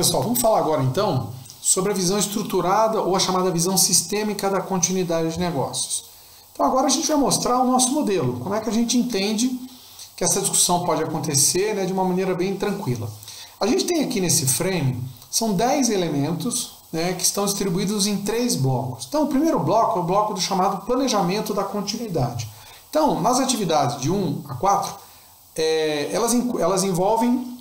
pessoal, vamos falar agora então sobre a visão estruturada ou a chamada visão sistêmica da continuidade de negócios. Então agora a gente vai mostrar o nosso modelo, como é que a gente entende que essa discussão pode acontecer, né, de uma maneira bem tranquila. A gente tem aqui nesse frame, são 10 elementos, né, que estão distribuídos em 3 blocos. Então o primeiro bloco é o bloco do chamado planejamento da continuidade. Então nas atividades de 1 a 4, elas envolvem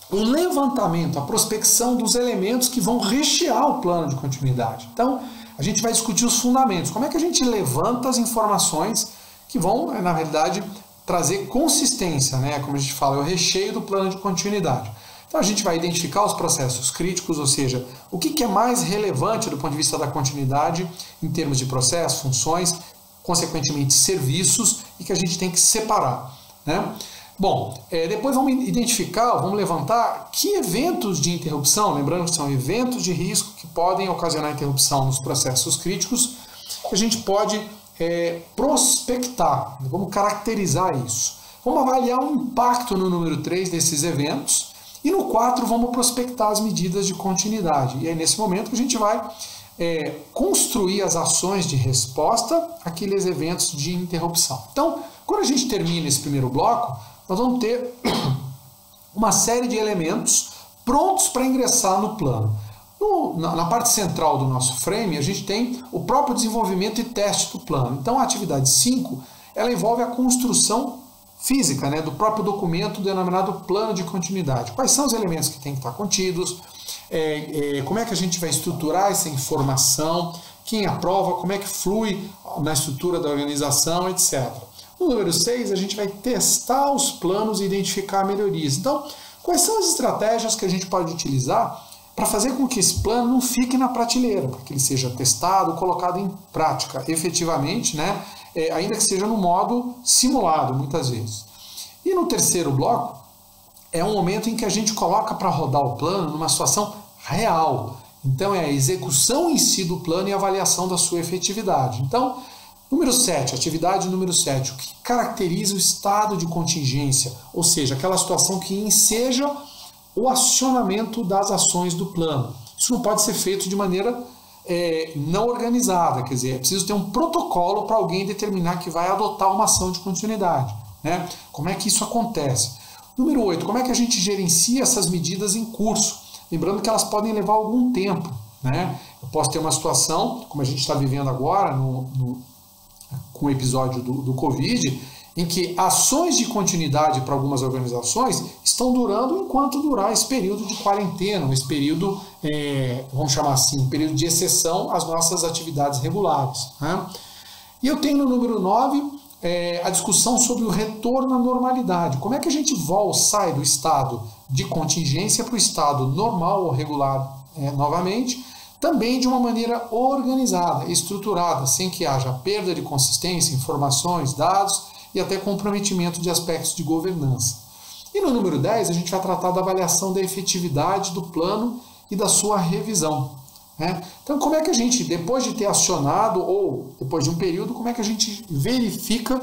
o levantamento, a prospecção dos elementos que vão rechear o plano de continuidade. Então, a gente vai discutir os fundamentos. Como é que a gente levanta as informações que vão, na realidade, trazer consistência, né? Como a gente fala, é o recheio do plano de continuidade. Então, a gente vai identificar os processos críticos, ou seja, o que é mais relevante do ponto de vista da continuidade em termos de processos, funções, consequentemente serviços, e que a gente tem que separar, né? Bom, depois vamos identificar, vamos levantar que eventos de interrupção, lembrando que são eventos de risco que podem ocasionar interrupção nos processos críticos, que a gente pode prospectar, vamos caracterizar isso. Vamos avaliar o impacto no número 3 desses eventos e no 4 vamos prospectar as medidas de continuidade. E aí nesse momento a gente vai construir as ações de resposta àqueles eventos de interrupção. Então, quando a gente termina esse primeiro bloco, nós vamos ter uma série de elementos prontos para ingressar no plano. Na parte central do nosso frame, a gente tem o próprio desenvolvimento e teste do plano. Então, a atividade 5, ela envolve a construção física, né, do próprio documento denominado plano de continuidade. Quais são os elementos que têm que estar contidos, como é que a gente vai estruturar essa informação, quem aprova, como é que flui na estrutura da organização, etc. No número 6, a gente vai testar os planos e identificar melhorias. Então, quais são as estratégias que a gente pode utilizar para fazer com que esse plano não fique na prateleira, para que ele seja testado, colocado em prática efetivamente, né? Ainda que seja no modo simulado, muitas vezes. E no terceiro bloco, é um momento em que a gente coloca para rodar o plano numa situação real. Então, é a execução em si do plano e a avaliação da sua efetividade. Então, número 7, atividade número 7, o que caracteriza o estado de contingência, ou seja, aquela situação que enseja o acionamento das ações do plano. Isso não pode ser feito de maneira não organizada, quer dizer, é preciso ter um protocolo para alguém determinar que vai adotar uma ação de continuidade, né? Como é que isso acontece? Número 8, como é que a gente gerencia essas medidas em curso? Lembrando que elas podem levar algum tempo, né? Eu posso ter uma situação, como a gente está vivendo agora, com o episódio do Covid, em que ações de continuidade para algumas organizações estão durando enquanto durar esse período de quarentena, esse período, vamos chamar assim, um período de exceção às nossas atividades regulares, né? E eu tenho no número 9 a discussão sobre o retorno à normalidade. Como é que a gente sai do estado de contingência para o estado normal ou regular novamente, também de uma maneira organizada, estruturada, sem que haja perda de consistência, informações, dados e até comprometimento de aspectos de governança. E no número 10, a gente vai tratar da avaliação da efetividade do plano e da sua revisão, né? Então, como é que a gente, depois de ter acionado ou depois de um período, como é que a gente verifica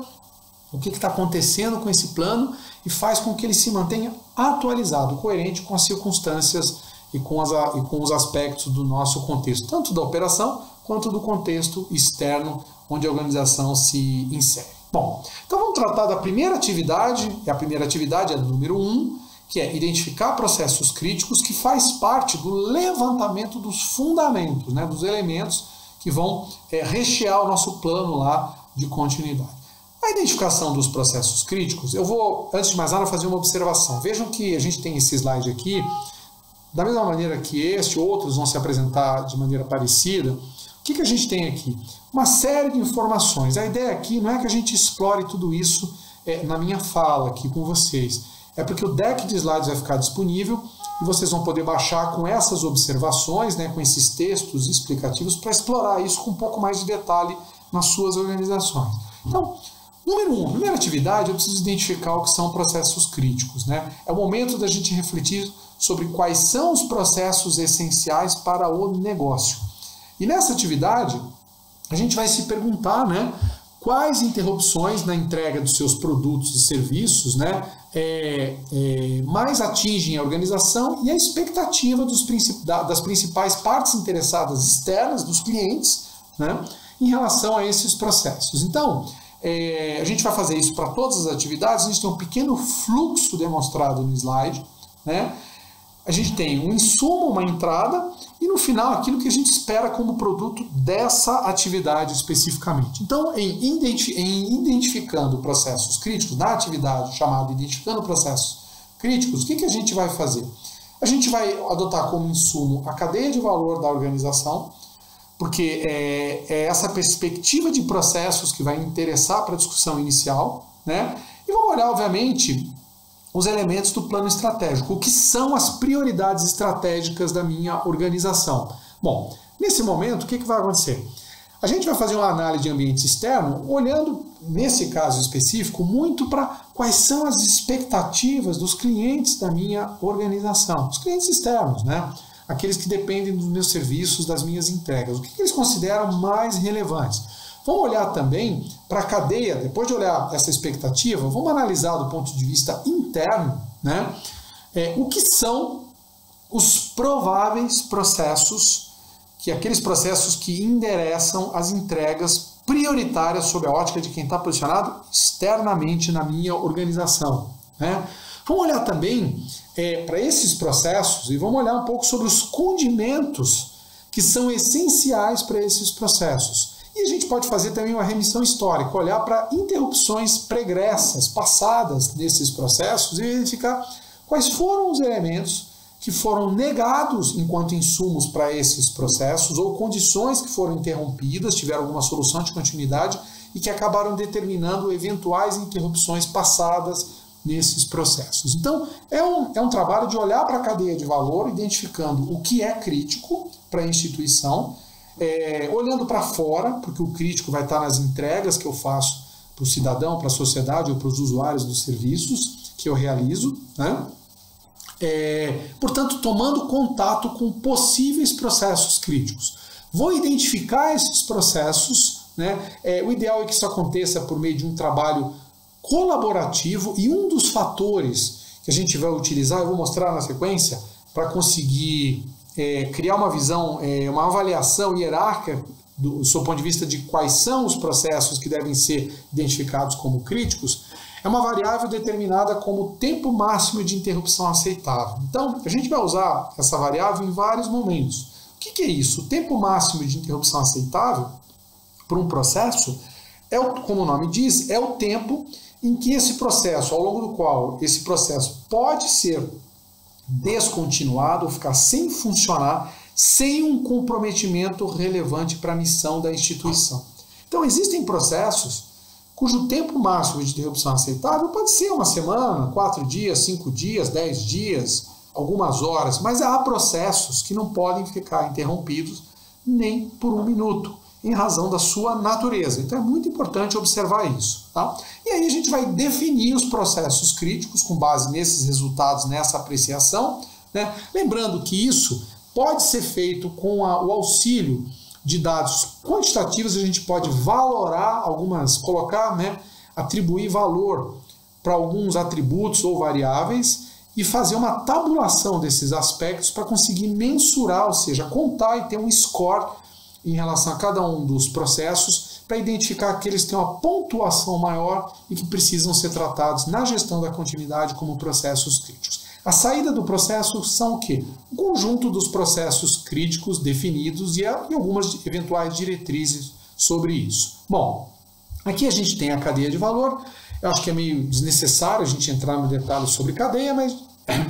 o que está acontecendo com esse plano e faz com que ele se mantenha atualizado, coerente com as circunstâncias e com os aspectos do nosso contexto, tanto da operação quanto do contexto externo onde a organização se insere. Bom, então vamos tratar da primeira atividade, e a primeira atividade é a número 1, que é identificar processos críticos, que faz parte do levantamento dos fundamentos, né, dos elementos que vão rechear o nosso plano lá de continuidade. A identificação dos processos críticos, eu vou, antes de mais nada, fazer uma observação. Vejam que a gente tem esse slide aqui, da mesma maneira que este, outros vão se apresentar de maneira parecida. O que a gente tem aqui? Uma série de informações. A ideia aqui não é que a gente explore tudo isso na minha fala aqui com vocês. É porque o deck de slides vai ficar disponível e vocês vão poder baixar com essas observações, né, com esses textos explicativos, para explorar isso com um pouco mais de detalhe nas suas organizações. Então, número 1, primeira atividade, eu preciso identificar o que são processos críticos, né? É o momento da gente refletir sobre quais são os processos essenciais para o negócio. E nessa atividade, a gente vai se perguntar, né, quais interrupções na entrega dos seus produtos e serviços, né, mais atingem a organização e a expectativa das principais partes interessadas externas, dos clientes, né, em relação a esses processos. Então, a gente vai fazer isso para todas as atividades. A gente tem um pequeno fluxo demonstrado no slide, né? A gente tem um insumo, uma entrada e no final aquilo que a gente espera como produto dessa atividade especificamente. Então, em identificando processos críticos, na atividade chamada Identificando Processos Críticos, o que a gente vai fazer? A gente vai adotar como insumo a cadeia de valor da organização, porque é essa perspectiva de processos que vai interessar para a discussão inicial, né? E vamos olhar, obviamente, os elementos do plano estratégico, o que são as prioridades estratégicas da minha organização. Bom, nesse momento, o que vai acontecer? A gente vai fazer uma análise de ambiente externo, olhando, nesse caso específico, muito para quais são as expectativas dos clientes da minha organização, os clientes externos, né? Aqueles que dependem dos meus serviços, das minhas entregas, o que eles consideram mais relevantes. Vamos olhar também para a cadeia, depois de olhar essa expectativa, vamos analisar do ponto de vista interno, né, o que são os prováveis processos, aqueles processos que endereçam as entregas prioritárias sob a ótica de quem está posicionado externamente na minha organização, né. Vamos olhar também para esses processos e vamos olhar um pouco sobre os condimentos que são essenciais para esses processos. E a gente pode fazer também uma remissão histórica, olhar para interrupções pregressas, passadas nesses processos e verificar quais foram os elementos que foram negados enquanto insumos para esses processos ou condições que foram interrompidas, tiveram alguma solução de continuidade e que acabaram determinando eventuais interrupções passadas nesses processos. Então, é um trabalho de olhar para a cadeia de valor, identificando o que é crítico para a instituição, olhando para fora, porque o crítico vai estar nas entregas que eu faço para o cidadão, para a sociedade ou para os usuários dos serviços que eu realizo, né? Portanto, tomando contato com possíveis processos críticos. Vou identificar esses processos, né? O ideal é que isso aconteça por meio de um trabalho colaborativo e um dos fatores que a gente vai utilizar, eu vou mostrar na sequência, para conseguir criar uma visão, uma avaliação hierárquica do seu ponto de vista de quais são os processos que devem ser identificados como críticos, é uma variável determinada como tempo máximo de interrupção aceitável. Então, a gente vai usar essa variável em vários momentos. O que é isso? O tempo máximo de interrupção aceitável para um processo, como o nome diz, é o tempo em que esse processo, ao longo do qual esse processo pode ser descontinuado ou ficar sem funcionar, sem um comprometimento relevante para a missão da instituição. Então, existem processos cujo tempo máximo de interrupção aceitável pode ser uma semana, 4 dias, 5 dias, 10 dias, algumas horas, mas há processos que não podem ficar interrompidos nem por 1 minuto, em razão da sua natureza. Então é muito importante observar isso. Tá? E aí a gente vai definir os processos críticos com base nesses resultados, nessa apreciação, né? Lembrando que isso pode ser feito com o auxílio de dados quantitativos. A gente pode valorar colocar, né, atribuir valor para alguns atributos ou variáveis e fazer uma tabulação desses aspectos para conseguir mensurar, ou seja, contar e ter um score em relação a cada um dos processos para identificar aqueles que têm uma pontuação maior e que precisam ser tratados na gestão da continuidade como processos críticos. A saída do processo são o quê? O conjunto dos processos críticos definidos e algumas eventuais diretrizes sobre isso. Bom, aqui a gente tem a cadeia de valor. Eu acho que é meio desnecessário a gente entrar no detalhe sobre cadeia, mas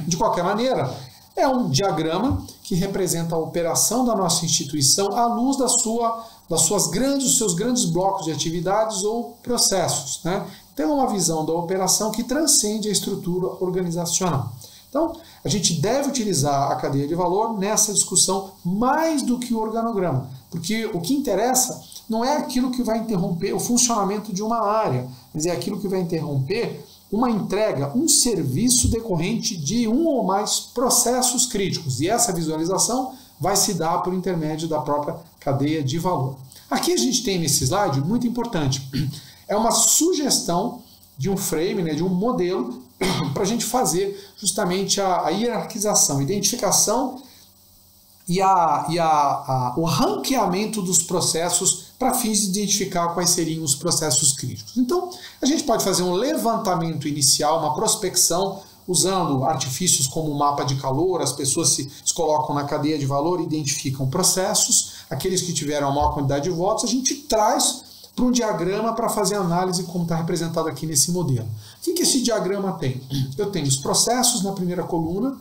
de qualquer maneira é um diagrama que representa a operação da nossa instituição à luz dos seus grandes blocos de atividades ou processos, né? Tem uma visão da operação que transcende a estrutura organizacional. Então, a gente deve utilizar a cadeia de valor nessa discussão mais do que o organograma, porque o que interessa não é aquilo que vai interromper o funcionamento de uma área, mas é aquilo que vai interromper uma entrega, um serviço decorrente de um ou mais processos críticos. E essa visualização vai se dar por intermédio da própria cadeia de valor. Aqui a gente tem nesse slide, muito importante, é uma sugestão de um frame, né, de um modelo, para a gente fazer justamente a hierarquização, identificação e o ranqueamento dos processos para fins de identificar quais seriam os processos críticos. Então, a gente pode fazer um levantamento inicial, uma prospecção, usando artifícios como o mapa de calor, as pessoas se colocam na cadeia de valor e identificam processos, aqueles que tiveram a maior quantidade de votos, a gente traz para um diagrama para fazer análise como está representado aqui nesse modelo. O que esse diagrama tem? Eu tenho os processos na primeira coluna,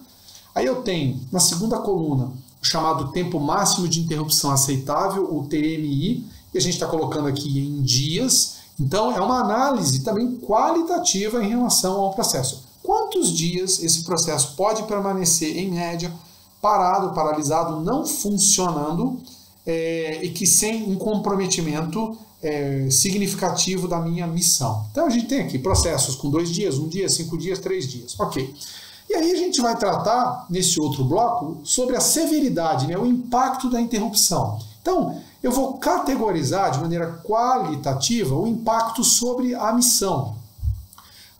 aí eu tenho na segunda coluna o chamado tempo máximo de interrupção aceitável, o TMI, e a gente está colocando aqui em dias, então é uma análise também qualitativa em relação ao processo. Quantos dias esse processo pode permanecer, em média, parado, paralisado, não funcionando, e que sem um comprometimento significativo da minha missão. Então a gente tem aqui processos com 2 dias, 1 dia, 5 dias, 3 dias. Ok. E aí a gente vai tratar, nesse outro bloco, sobre a severidade, né, o impacto da interrupção. Então, eu vou categorizar de maneira qualitativa o impacto sobre a missão.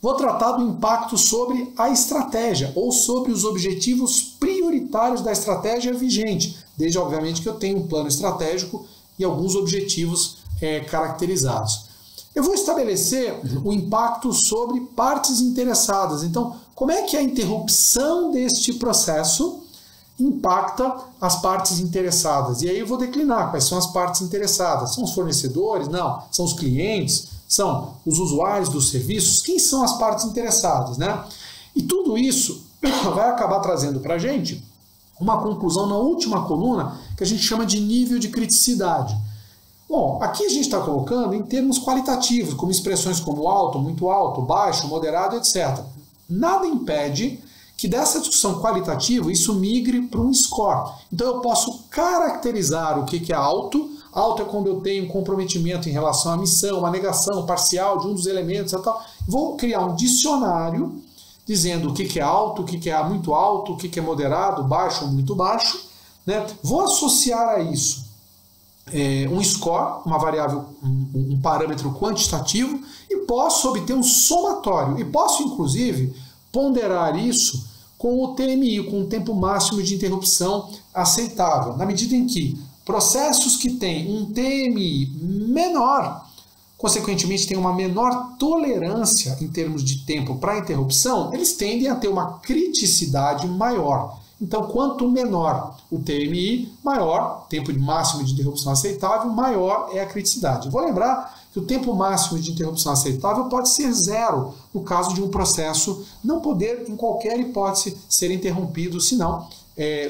Vou tratar do impacto sobre a estratégia, ou sobre os objetivos prioritários da estratégia vigente, desde, obviamente, que eu tenho um plano estratégico e alguns objetivos caracterizados. Eu vou estabelecer o impacto sobre partes interessadas. Então, como é que a interrupção deste processo impacta as partes interessadas? E aí eu vou declinar quais são as partes interessadas. São os fornecedores? Não. São os clientes? São os usuários dos serviços? Quem são as partes interessadas, né? E tudo isso vai acabar trazendo para a gente uma conclusão na última coluna que a gente chama de nível de criticidade. Bom, aqui a gente está colocando em termos qualitativos, como expressões como alto, muito alto, baixo, moderado, etc. Nada impede que dessa discussão qualitativa isso migre para um score. Então eu posso caracterizar o que é alto. Alto é quando eu tenho um comprometimento em relação à missão, uma negação parcial de um dos elementos e tal. Vou criar um dicionário dizendo o que é alto, o que é muito alto, o que é moderado, baixo ou muito baixo, né? Vou associar a isso um score, uma variável, um parâmetro quantitativo, e posso obter um somatório. E posso, inclusive, ponderar isso com o TMI, com o tempo máximo de interrupção aceitável, na medida em que processos que têm um TMI menor, consequentemente têm uma menor tolerância em termos de tempo para interrupção, eles tendem a ter uma criticidade maior. Então, quanto menor o TMI, maior, tempo máximo de interrupção aceitável, maior é a criticidade. Vou lembrar que o tempo máximo de interrupção aceitável pode ser 0, no caso de um processo não poder, em qualquer hipótese, ser interrompido, senão,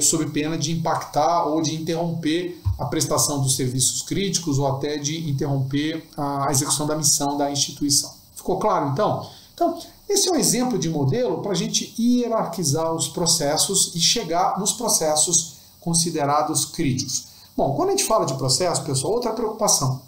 sob pena de impactar ou de interromper a prestação dos serviços críticos ou até de interromper a execução da missão da instituição. Ficou claro, então? Então, esse é um exemplo de modelo para a gente hierarquizar os processos e chegar nos processos considerados críticos. Bom, quando a gente fala de processo, pessoal, outra preocupação.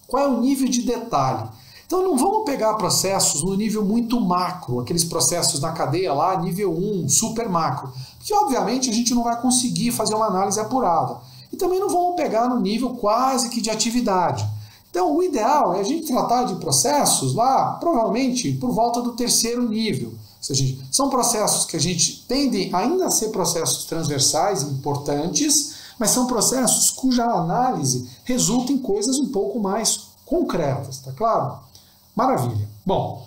Qual é o nível de detalhe? Então não vamos pegar processos no nível muito macro, aqueles processos na cadeia lá, nível 1, super macro, porque obviamente a gente não vai conseguir fazer uma análise apurada. E também não vamos pegar no nível quase que de atividade. Então, o ideal é a gente tratar de processos lá, provavelmente, por volta do 3º nível. Ou seja, são processos que a gente tendem ainda a ser processos transversais, importantes, mas são processos cuja análise resulta em coisas um pouco mais concretas, tá claro? Maravilha. Bom,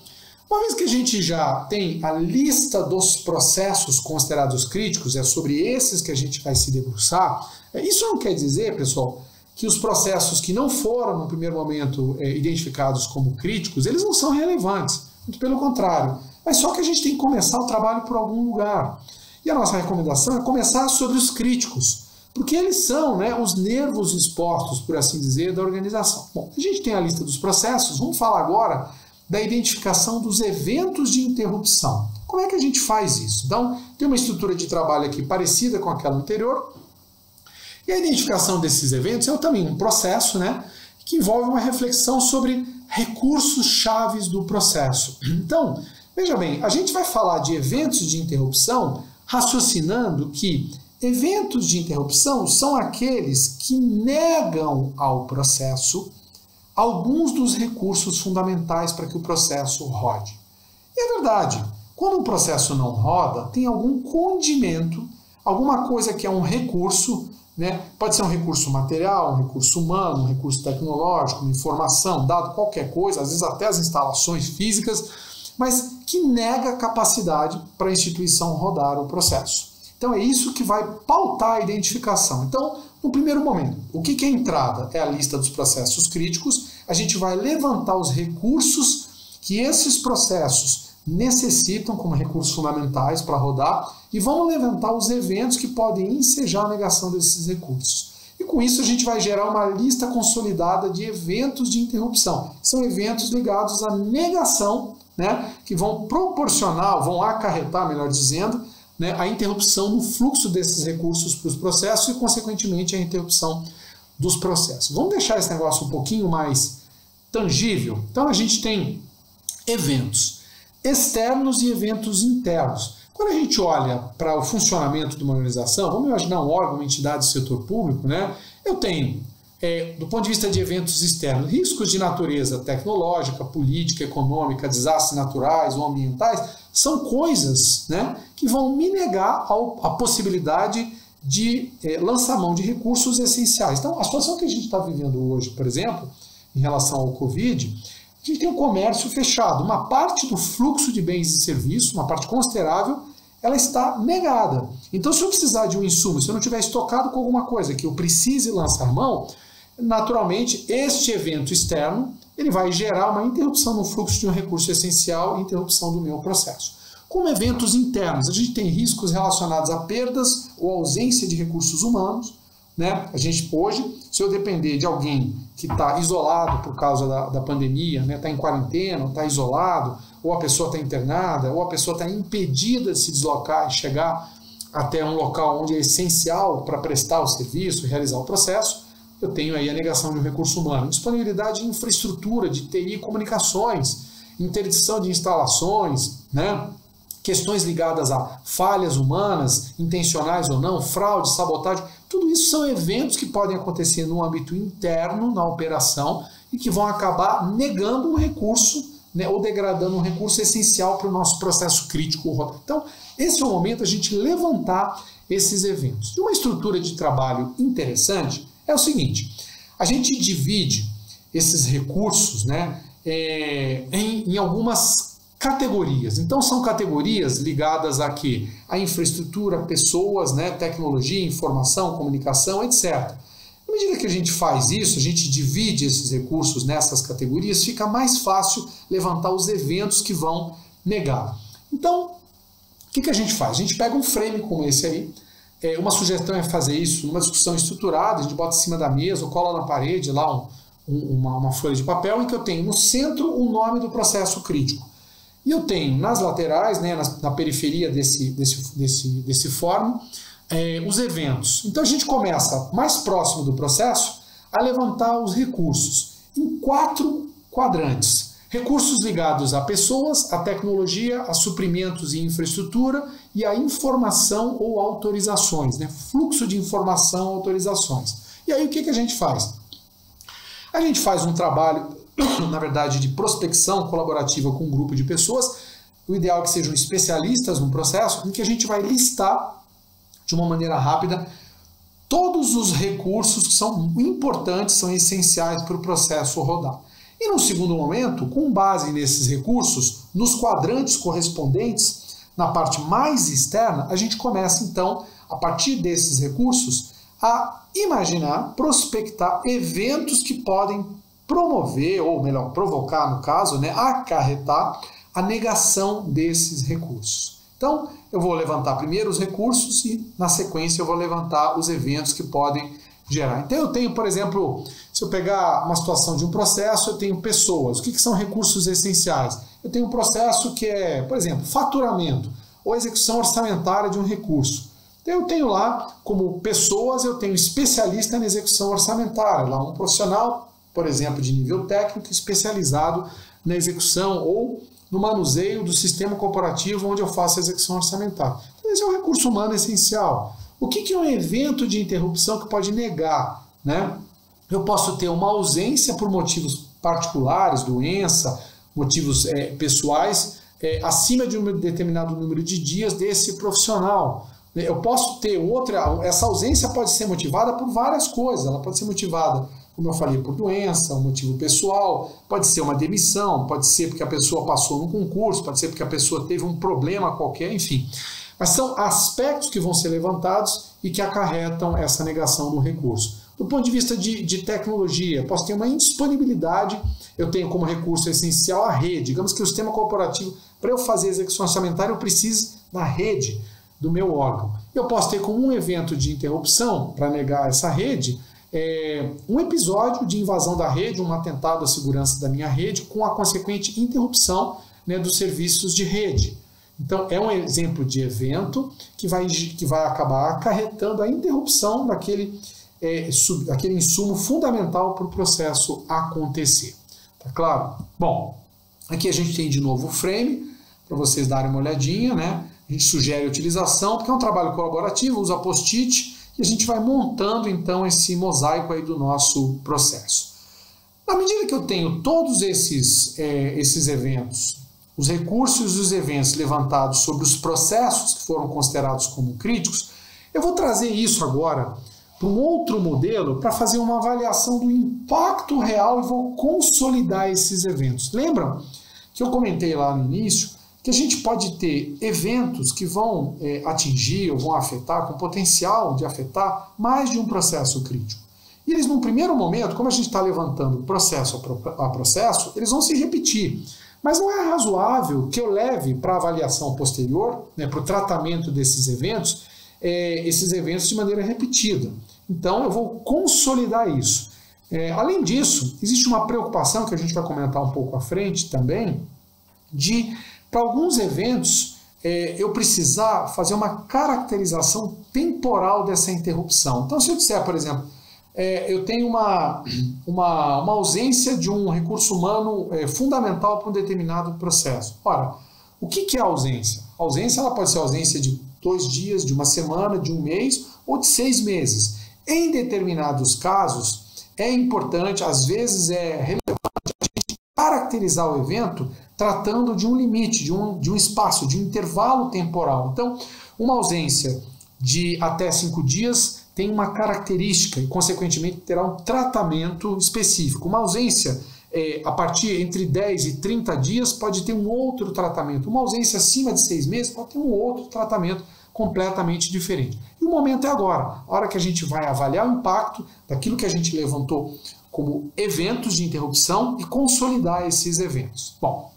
uma vez que a gente já tem a lista dos processos considerados críticos, é sobre esses que a gente vai se debruçar, isso não quer dizer, pessoal, que os processos que não foram, no primeiro momento, identificados como críticos, eles não são relevantes. Muito pelo contrário. Mas só que a gente tem que começar o trabalho por algum lugar. E a nossa recomendação é começar sobre os críticos, porque eles são, né, os nervos expostos, por assim dizer, da organização. Bom, a gente tem a lista dos processos, vamos falar agora da identificação dos eventos de interrupção. Como é que a gente faz isso? Então, tem uma estrutura de trabalho aqui parecida com aquela anterior. E a identificação desses eventos é também um processo, né, que envolve uma reflexão sobre recursos chaves do processo. Então, veja bem, a gente vai falar de eventos de interrupção raciocinando que Eventos de interrupção são aqueles que negam ao processo alguns dos recursos fundamentais para que o processo rode. E é verdade, quando um processo não roda, tem algum condimento, alguma coisa que é um recurso, né? Pode ser um recurso material, um recurso humano, um recurso tecnológico, uma informação, dado qualquer coisa, às vezes até as instalações físicas, mas que nega a capacidade para a instituição rodar o processo. Então é isso que vai pautar a identificação. Então, no primeiro momento, o que é a entrada? É a lista dos processos críticos. A gente vai levantar os recursos que esses processos necessitam como recursos fundamentais para rodar e vamos levantar os eventos que podem ensejar a negação desses recursos. E com isso a gente vai gerar uma lista consolidada de eventos de interrupção. São eventos ligados à negação, né, que vão proporcionar, vão acarretar, melhor dizendo, né, a interrupção no fluxo desses recursos para os processos e, consequentemente, a interrupção dos processos. Vamos deixar esse negócio um pouquinho mais tangível? Então, a gente tem eventos externos e eventos internos. Quando a gente olha para o funcionamento de uma organização, vamos imaginar um órgão, uma entidade do setor público, né? Eu tenho, do ponto de vista de eventos externos, riscos de natureza tecnológica, política, econômica, desastres naturais ou ambientais, são coisas, né, que vão me negar a possibilidade de lançar mão de recursos essenciais. Então, a situação que a gente está vivendo hoje, por exemplo, em relação ao Covid, a gente tem um comércio fechado. Uma parte do fluxo de bens e serviços, uma parte considerável, ela está negada. Então, se eu precisar de um insumo, se eu não tiver estocado com alguma coisa que eu precise lançar mão, naturalmente, este evento externo ele vai gerar uma interrupção no fluxo de um recurso essencial e interrupção do meu processo. Como eventos internos, a gente tem riscos relacionados a perdas ou ausência de recursos humanos, né? A gente hoje, se eu depender de alguém que está isolado por causa da pandemia, né? Está em quarentena, está isolado, ou a pessoa está internada, ou a pessoa está impedida de se deslocar e chegar até um local onde é essencial para prestar o serviço, realizar o processo, eu tenho aí a negação de um recurso humano. Disponibilidade de infraestrutura, de TI e comunicações, interdição de instalações, né? Questões ligadas a falhas humanas, intencionais ou não, fraude, sabotagem, tudo isso são eventos que podem acontecer no âmbito interno, na operação, e que vão acabar negando um recurso, né, ou degradando um recurso essencial para o nosso processo crítico. Então, esse é o momento de a gente levantar esses eventos. E uma estrutura de trabalho interessante é o seguinte, a gente divide esses recursos, né, em algumas categorias. Então, são categorias ligadas a quê? A infraestrutura, pessoas, né, tecnologia, informação, comunicação, etc. À medida que a gente faz isso, a gente divide esses recursos nessas categorias, fica mais fácil levantar os eventos que vão negar. Então, o que a gente faz? A gente pega um frame como esse aí, uma sugestão é fazer isso numa discussão estruturada, a gente bota em cima da mesa ou cola na parede lá uma folha de papel em que eu tenho no centro o nome do processo crítico. E eu tenho nas laterais, né, na periferia desse fórum, os eventos. Então a gente começa mais próximo do processo a levantar os recursos em 4 quadrantes. Recursos ligados a pessoas, a tecnologia, a suprimentos e infraestrutura e a informação ou autorizações, né? Fluxo de informação, autorizações. E aí o que a gente faz? A gente faz um trabalho, na verdade, de prospecção colaborativa com um grupo de pessoas, o ideal é que sejam especialistas no processo, em que a gente vai listar de uma maneira rápida todos os recursos que são importantes, são essenciais para o processo rodar. E no segundo momento, com base nesses recursos, nos quadrantes correspondentes, na parte mais externa, a gente começa então, a partir desses recursos, a imaginar, prospectar eventos que podem promover, ou melhor, provocar no caso, né, acarretar a negação desses recursos. Então, eu vou levantar primeiro os recursos e, na sequência, eu vou levantar os eventos que podem gerar. Então, eu tenho, por exemplo, se eu pegar uma situação de um processo, eu tenho pessoas. O que são recursos essenciais? Eu tenho um processo que é, por exemplo, faturamento ou execução orçamentária de um recurso. Então, eu tenho lá, como pessoas, eu tenho especialista na execução orçamentária, lá um profissional, por exemplo, de nível técnico, especializado na execução ou no manuseio do sistema corporativo onde eu faço a execução orçamentária. Então, esse é um recurso humano essencial. O que é um evento de interrupção que pode negar, né? Eu posso ter uma ausência por motivos particulares, doença, motivos pessoais, acima de um determinado número de dias desse profissional. Eu posso ter essa ausência pode ser motivada por várias coisas, ela pode ser motivada, como eu falei, por doença, um motivo pessoal, pode ser uma demissão, pode ser porque a pessoa passou num concurso, pode ser porque a pessoa teve um problema qualquer, enfim. Mas são aspectos que vão ser levantados e que acarretam essa negação do recurso. Do ponto de vista de tecnologia, posso ter uma indisponibilidade, eu tenho como recurso essencial a rede. Digamos que o sistema corporativo, para eu fazer execução orçamentária, eu preciso da rede do meu órgão. Eu posso ter como um evento de interrupção, para negar essa rede, um episódio de invasão da rede, um atentado à segurança da minha rede, com a consequente interrupção, né, dos serviços de rede. Então, é um exemplo de evento que vai acabar acarretando a interrupção daquele insumo fundamental para o processo acontecer. Tá claro? Bom, aqui a gente tem de novo o frame, para vocês darem uma olhadinha, né? A gente sugere a utilização, porque é um trabalho colaborativo, usa post-it, e a gente vai montando então esse mosaico aí do nosso processo. Na medida que eu tenho todos esses eventos, os recursos e os eventos levantados sobre os processos que foram considerados como críticos, eu vou trazer isso agora para um outro modelo para fazer uma avaliação do impacto real e vou consolidar esses eventos. Lembram que eu comentei lá no início que a gente pode ter eventos que vão atingir ou vão afetar, com potencial de afetar mais de um processo crítico. E eles, num primeiro momento, como a gente está levantando processo a processo, eles vão se repetir. Mas não é razoável que eu leve para a avaliação posterior, né, para o tratamento desses eventos de maneira repetida. Então, eu vou consolidar isso. Além disso, existe uma preocupação, que a gente vai comentar um pouco à frente também, para alguns eventos, eu precisar fazer uma caracterização temporal dessa interrupção. Então, se eu disser, por exemplo, eu tenho uma ausência de um recurso humano fundamental para um determinado processo. Ora, o que é a ausência? A ausência ela pode ser ausência de 2 dias, de uma semana, de um mês ou de 6 meses. Em determinados casos, é importante, às vezes é relevante a gente caracterizar o evento tratando de um limite, de um espaço, de um intervalo temporal. Então, uma ausência de até 5 dias tem uma característica e, consequentemente, terá um tratamento específico. Uma ausência a partir entre 10 e 30 dias pode ter um outro tratamento. Uma ausência acima de 6 meses pode ter um outro tratamento completamente diferente. E o momento é agora, a hora que a gente vai avaliar o impacto daquilo que a gente levantou como eventos de interrupção e consolidar esses eventos. Bom,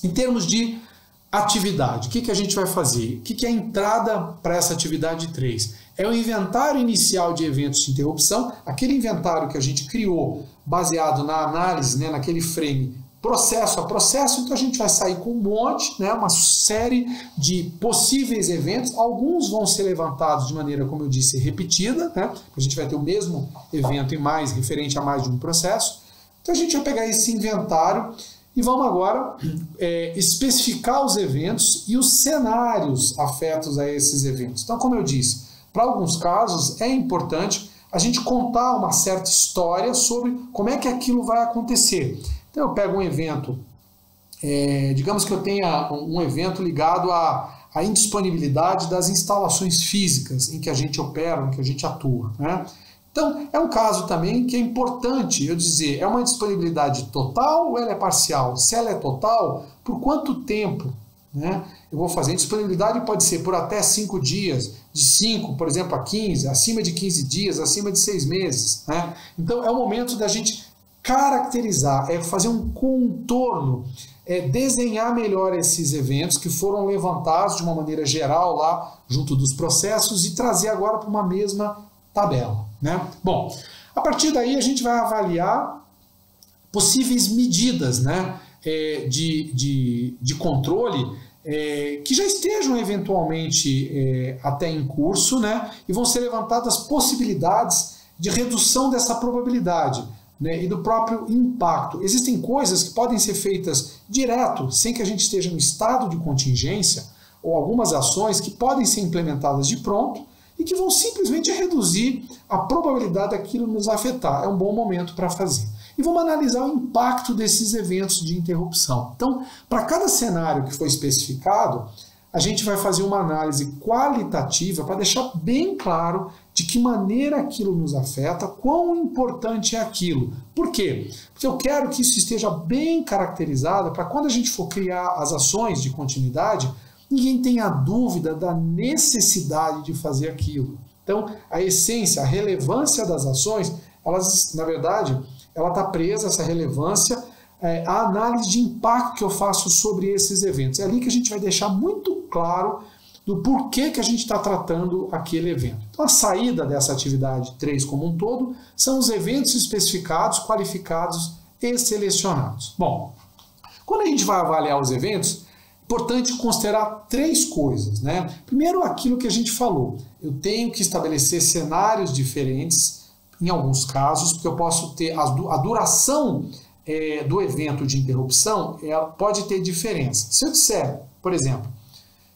em termos de atividade, o que a gente vai fazer? O que é a entrada para essa atividade 3? É o inventário inicial de eventos de interrupção, aquele inventário que a gente criou baseado na análise, né, naquele frame processo a processo. Então a gente vai sair com um monte, né, uma série de possíveis eventos. Alguns vão ser levantados de maneira, como eu disse, repetida, né? A gente vai ter o mesmo evento e mais, referente a mais de um processo. Então a gente vai pegar esse inventário e vamos agora especificar os eventos e os cenários afetos a esses eventos. Então, como eu disse, para alguns casos é importante a gente contar uma certa história sobre como é que aquilo vai acontecer. Então eu pego um evento, digamos que eu tenha um evento ligado à indisponibilidade das instalações físicas em que a gente opera, em que a gente atua, né? Então, é um caso também que é importante eu dizer, é uma disponibilidade total ou ela é parcial? Se ela é total, por quanto tempo, né, eu vou fazer? Disponibilidade pode ser por até 5 dias, de 5, por exemplo, a 15, acima de 15 dias, acima de 6 meses. Né? Então, é o momento da gente caracterizar, fazer um contorno, desenhar melhor esses eventos que foram levantados de uma maneira geral lá, junto dos processos, e trazer agora para uma mesma tabela. Né? Bom, a partir daí a gente vai avaliar possíveis medidas, né, de controle que já estejam eventualmente até em curso, né, e vão ser levantadas possibilidades de redução dessa probabilidade, né, e do próprio impacto. Existem coisas que podem ser feitas direto, sem que a gente esteja no estado de contingência, ou algumas ações que podem ser implementadas de pronto, e que vão simplesmente reduzir a probabilidade daquilo nos afetar. É um bom momento para fazer. E vamos analisar o impacto desses eventos de interrupção. Então, para cada cenário que foi especificado, a gente vai fazer uma análise qualitativa para deixar bem claro de que maneira aquilo nos afeta, quão importante é aquilo. Por quê? Porque eu quero que isso esteja bem caracterizado para quando a gente for criar as ações de continuidade, ninguém tenha dúvida da necessidade de fazer aquilo. Então, a essência, a relevância das ações, elas, na verdade, ela está presa, essa relevância, a análise de impacto que eu faço sobre esses eventos. É ali que a gente vai deixar muito claro do porquê que a gente está tratando aquele evento. Então, a saída dessa atividade 3 como um todo são os eventos especificados, qualificados e selecionados. Bom, quando a gente vai avaliar os eventos, é importante considerar 3 coisas, né? Primeiro, aquilo que a gente falou. Eu tenho que estabelecer cenários diferentes, em alguns casos, porque eu posso ter a duração do evento de interrupção, ela pode ter diferença. Se eu disser, por exemplo,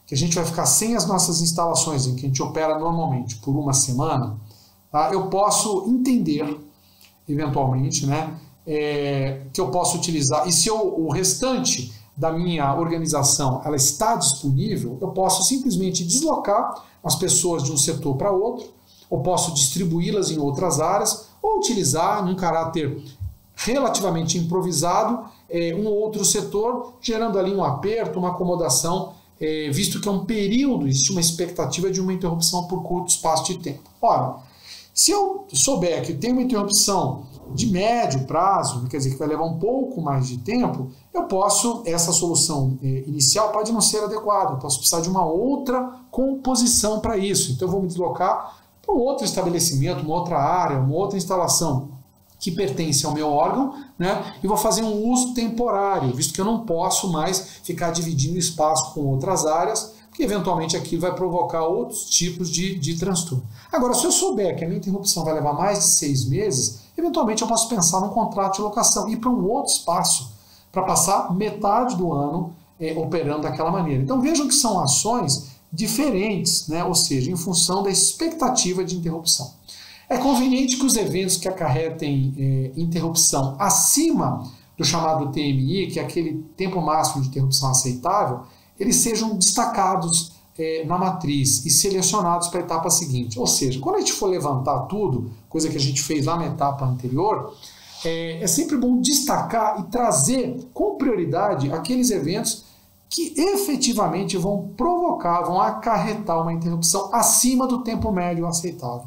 que a gente vai ficar sem as nossas instalações em que a gente opera normalmente por uma semana, tá? Eu posso entender, eventualmente, né, que eu posso utilizar, e se o restante da minha organização ela está disponível, eu posso simplesmente deslocar as pessoas de um setor para outro, ou posso distribuí-las em outras áreas, ou utilizar num caráter relativamente improvisado um outro setor, gerando ali um aperto, uma acomodação, visto que é um período, existe uma expectativa de uma interrupção por curto espaço de tempo. Ora, se eu souber que tem uma interrupção de médio prazo, quer dizer que vai levar um pouco mais de tempo, eu posso, essa solução inicial pode não ser adequada, eu posso precisar de uma outra composição para isso. Então eu vou me deslocar para um outro estabelecimento, uma outra área, uma outra instalação que pertence ao meu órgão, né, e vou fazer um uso temporário, visto que eu não posso mais ficar dividindo espaço com outras áreas, porque eventualmente aquilo vai provocar outros tipos de transtorno. Agora, se eu souber que a minha interrupção vai levar mais de 6 meses, eventualmente eu posso pensar num contrato de locação, ir para um outro espaço, para passar metade do ano operando daquela maneira. Então vejam que são ações diferentes, né, ou seja, em função da expectativa de interrupção. É conveniente que os eventos que acarretem interrupção acima do chamado TMI, que é aquele tempo máximo de interrupção aceitável, eles sejam destacados na matriz e selecionados para a etapa seguinte. Ou seja, quando a gente for levantar tudo, coisa que a gente fez lá na etapa anterior, é sempre bom destacar e trazer com prioridade aqueles eventos que efetivamente vão provocar, vão acarretar uma interrupção acima do tempo médio aceitável.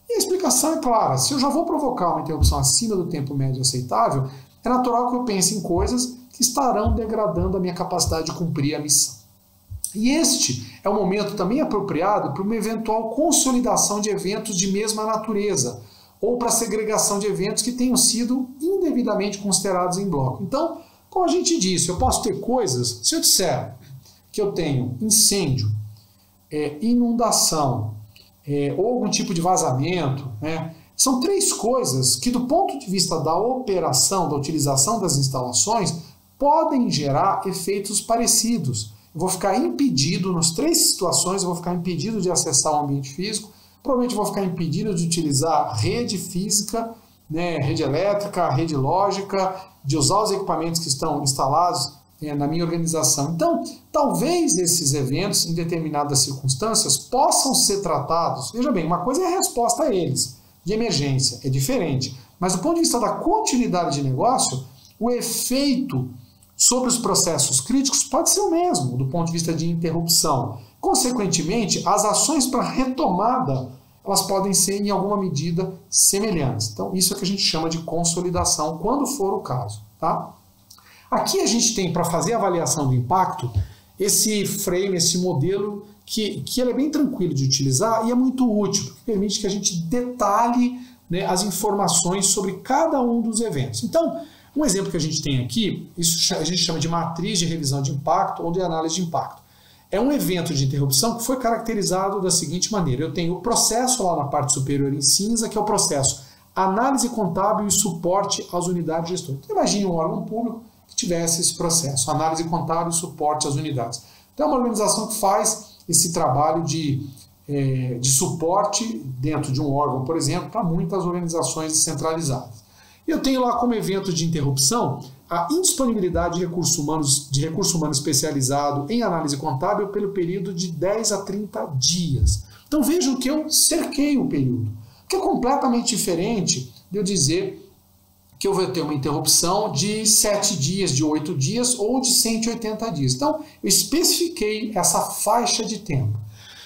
E a explicação é clara, se eu já vou provocar uma interrupção acima do tempo médio aceitável, é natural que eu pense em coisas que estarão degradando a minha capacidade de cumprir a missão. E este é o momento também apropriado para uma eventual consolidação de eventos de mesma natureza, ou para a segregação de eventos que tenham sido indevidamente considerados em bloco. Então, como a gente disse, eu posso ter coisas, se eu disser que eu tenho incêndio, inundação, ou algum tipo de vazamento, né? São 3 coisas que, do ponto de vista da operação, da utilização das instalações, podem gerar efeitos parecidos. Eu vou ficar impedido, nas 3 situações, eu vou ficar impedido de acessar o ambiente físico, provavelmente vou ficar impedido de utilizar rede física, né, rede elétrica, rede lógica, de usar os equipamentos que estão instalados na minha organização. Então, talvez esses eventos, em determinadas circunstâncias, possam ser tratados. Veja bem, uma coisa é a resposta a eles, de emergência, é diferente. Mas do ponto de vista da continuidade de negócio, o efeito sobre os processos críticos pode ser o mesmo, do ponto de vista de interrupção. Consequentemente, as ações para retomada, elas podem ser, em alguma medida, semelhantes. Então, isso é que a gente chama de consolidação, quando for o caso, tá? Aqui a gente tem, para fazer a avaliação do impacto, esse frame, esse modelo, que ele é bem tranquilo de utilizar e é muito útil, porque permite que a gente detalhe, né, as informações sobre cada um dos eventos. Então, um exemplo que a gente tem aqui, isso a gente chama de matriz de revisão de impacto ou de análise de impacto. É um evento de interrupção que foi caracterizado da seguinte maneira. Eu tenho o processo lá na parte superior em cinza, que é o processo análise contábil e suporte às unidades gestoras. Então, imagine um órgão público que tivesse esse processo, análise contábil e suporte às unidades. Então é uma organização que faz esse trabalho de de suporte dentro de um órgão, por exemplo, para muitas organizações descentralizadas. Eu tenho lá como evento de interrupção a indisponibilidade de recurso humano especializado em análise contábil pelo período de 10 a 30 dias. Então vejam que eu cerquei o período, que é completamente diferente de eu dizer que eu vou ter uma interrupção de 7 dias, de 8 dias ou de 180 dias. Então eu especifiquei essa faixa de tempo.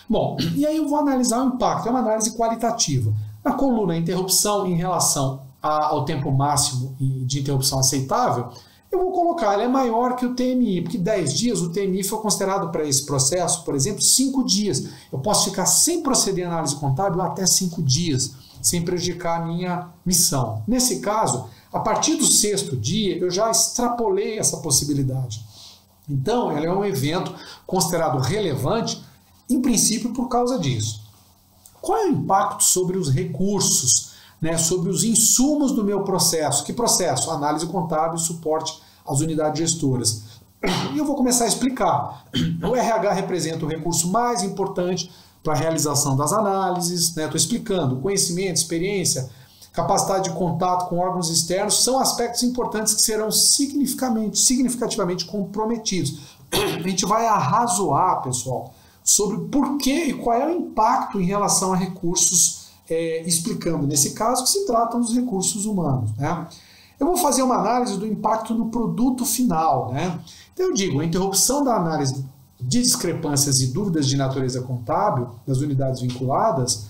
Bom, e aí eu vou analisar o impacto, é uma análise qualitativa. Na coluna interrupção em relação ao tempo máximo de interrupção aceitável, eu vou colocar, ele é maior que o TMI, porque 10 dias o TMI foi considerado para esse processo, por exemplo, 5 dias. Eu posso ficar sem proceder à análise contábil até 5 dias, sem prejudicar a minha missão. Nesse caso, a partir do 6º dia, eu já extrapolei essa possibilidade. Então, ela é um evento considerado relevante, em princípio, por causa disso. Qual é o impacto sobre os recursos? Sobre os insumos do meu processo. Que processo? Análise contábil e suporte às unidades gestoras. E eu vou começar a explicar. O RH representa o recurso mais importante para a realização das análises. Estou explicando. Conhecimento, experiência, capacidade de contato com órgãos externos são aspectos importantes que serão significativamente comprometidos. A gente vai arrazoar, pessoal, sobre por que e qual é o impacto em relação a recursos explicando, nesse caso, que se tratam dos recursos humanos. Eu vou fazer uma análise do impacto no produto final. Então eu digo, a interrupção da análise de discrepâncias e dúvidas de natureza contábil das unidades vinculadas,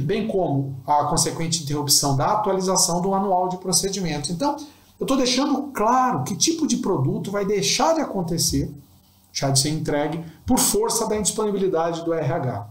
bem como a consequente interrupção da atualização do manual de procedimentos. Então, eu estou deixando claro que tipo de produto vai deixar de acontecer, deixar de ser entregue, por força da indisponibilidade do RH.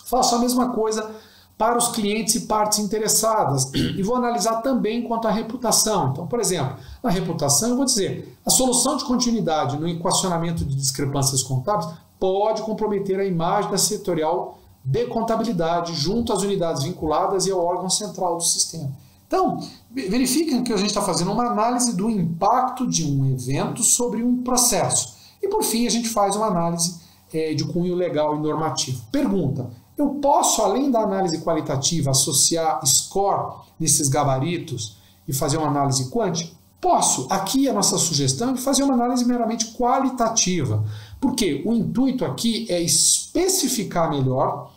Faço a mesma coisa para os clientes e partes interessadas. E vou analisar também quanto à reputação. Então, por exemplo, na reputação eu vou dizer, a solução de continuidade no equacionamento de discrepâncias contábeis pode comprometer a imagem da setorial de contabilidade junto às unidades vinculadas e ao órgão central do sistema. Então, verifiquem que a gente está fazendo uma análise do impacto de um evento sobre um processo. E, por fim, a gente faz uma análise de cunho legal e normativo. Pergunta: eu posso, além da análise qualitativa, associar score nesses gabaritos e fazer uma análise quant? Posso. Aqui a nossa sugestão é de fazer uma análise meramente qualitativa, porque o intuito aqui é especificar melhor,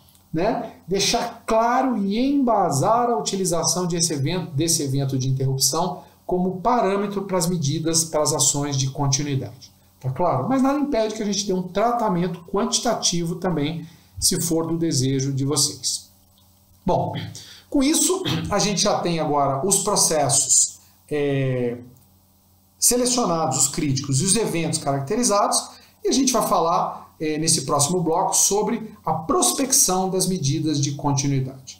deixar claro e embasar a utilização desse evento de interrupção como parâmetro para as medidas, para as ações de continuidade. Tá claro? Mas nada impede que a gente dê um tratamento quantitativo também, se for do desejo de vocês. Bom, com isso, a gente já tem agora os processos selecionados, os críticos e os eventos caracterizados, e a gente vai falar nesse próximo bloco sobre a prospecção das medidas de continuidade.